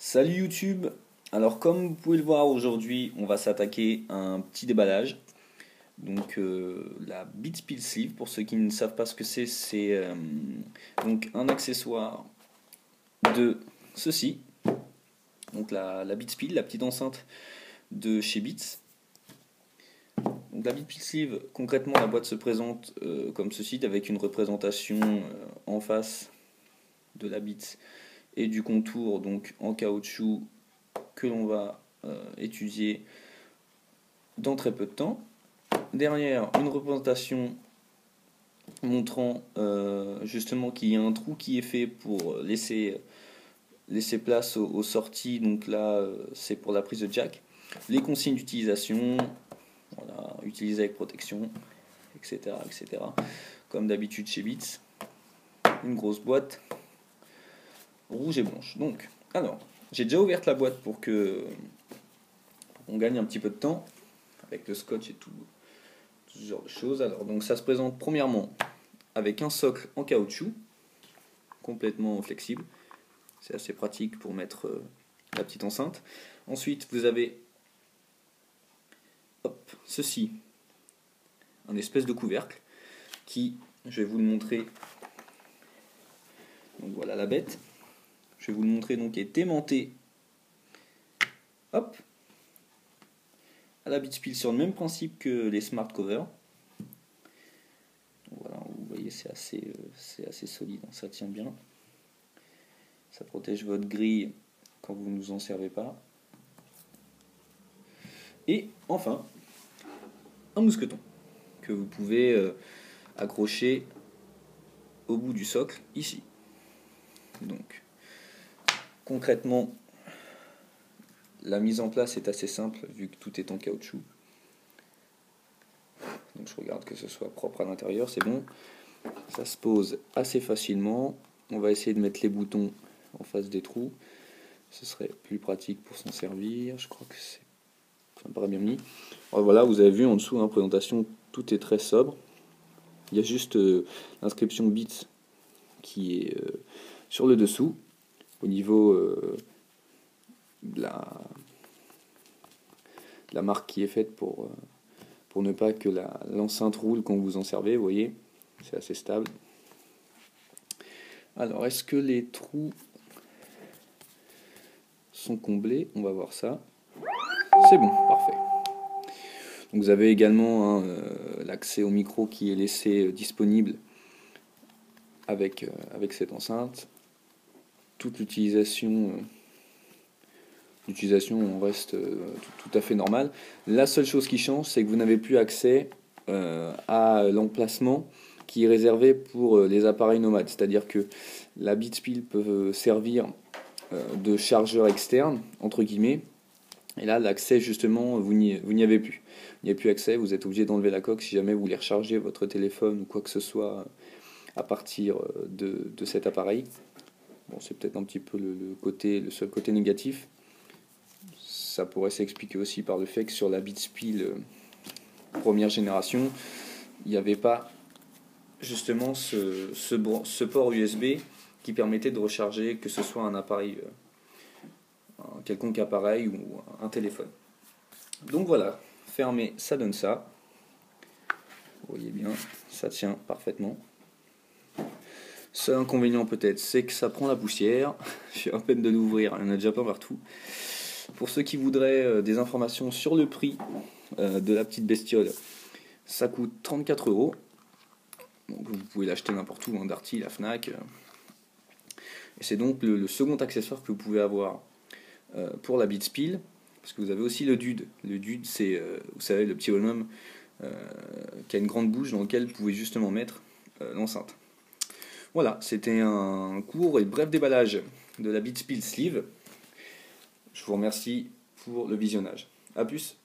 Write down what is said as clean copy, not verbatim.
Salut YouTube! Alors comme vous pouvez le voir aujourd'hui, on va s'attaquer à un petit déballage. Donc la Beats Pill Sleeve, pour ceux qui ne savent pas ce que c'est donc un accessoire de ceci. Donc la Beats Pill, la petite enceinte de chez Beats. Donc la Beats Pill Sleeve, concrètement la boîte se présente comme ceci, avec une représentation en face de la Beats et du contour donc en caoutchouc que l'on va étudier dans très peu de temps. Derrière, une représentation montrant justement qu'il y a un trou qui est fait pour laisser place aux sorties. Donc là, c'est pour la prise de jack. Les consignes d'utilisation, voilà, utiliser avec protection, etc., etc. Comme d'habitude chez Beats. Une grosse boîte rouge et blanche. Donc, alors, j'ai déjà ouvert la boîte pour qu'on gagne un petit peu de temps avec le scotch et tout ce genre de choses. Alors, donc ça se présente premièrement avec un socle en caoutchouc complètement flexible. C'est assez pratique pour mettre la petite enceinte. Ensuite, vous avez ceci, un espèce de couvercle qui, je vais vous le montrer. Donc voilà la bête. Je vais vous le montrer, donc est aimanté. Hop, à la Beats Pill sur le même principe que les smart covers. Voilà, vous voyez, c'est assez solide, ça tient bien. Ça protège votre grille quand vous ne vous en servez pas. Et enfin, un mousqueton que vous pouvez accrocher au bout du socle ici. Donc, concrètement, la mise en place est assez simple vu que tout est en caoutchouc. Donc je regarde que ce soit propre à l'intérieur, c'est bon. Ça se pose assez facilement. On va essayer de mettre les boutons en face des trous. Ce serait plus pratique pour s'en servir. Je crois que ça me paraît bien mis. Alors voilà, vous avez vu en dessous, présentation, tout est très sobre. Il y a juste l'inscription Beats qui est sur le dessous, au niveau de la marque qui est faite pour ne pas que l'enceinte roule quand vous en servez. Vous voyez, c'est assez stable. Alors, est-ce que les trous sont comblés? On va voir ça. C'est bon, parfait. Donc, vous avez également l'accès au micro qui est laissé disponible avec cette enceinte. Toute l'utilisation reste tout à fait normale. La seule chose qui change, c'est que vous n'avez plus accès à l'emplacement qui est réservé pour les appareils nomades. C'est-à-dire que la Beats Pill peut servir de chargeur externe, entre guillemets. Et là, l'accès, justement, vous n'y avez plus. Il n'y a plus accès, vous êtes obligé d'enlever la coque si jamais vous voulez recharger votre téléphone ou quoi que ce soit à partir de cet appareil. Bon, c'est peut-être un petit peu le seul côté négatif. Ça pourrait s'expliquer aussi par le fait que sur la Beats Pill première génération, il n'y avait pas justement ce port USB qui permettait de recharger, que ce soit un appareil, un quelconque appareil ou un téléphone. Donc voilà, fermé, ça donne ça. Vous voyez bien, ça tient parfaitement. Seul inconvénient peut-être, c'est que ça prend la poussière. Je suis à peine de l'ouvrir, il y en a déjà plein partout. Pour ceux qui voudraient des informations sur le prix de la petite bestiole, ça coûte 34 €. Donc vous pouvez l'acheter n'importe où, Darty, la Fnac. Et c'est donc le second accessoire que vous pouvez avoir pour la Beats Pill. Parce que vous avez aussi le Dude. Le Dude, c'est, vous savez, le petit bonhomme qui a une grande bouche dans lequel vous pouvez justement mettre l'enceinte. Voilà, c'était un court et bref déballage de la Beats Pill Sleeve. Je vous remercie pour le visionnage. A plus.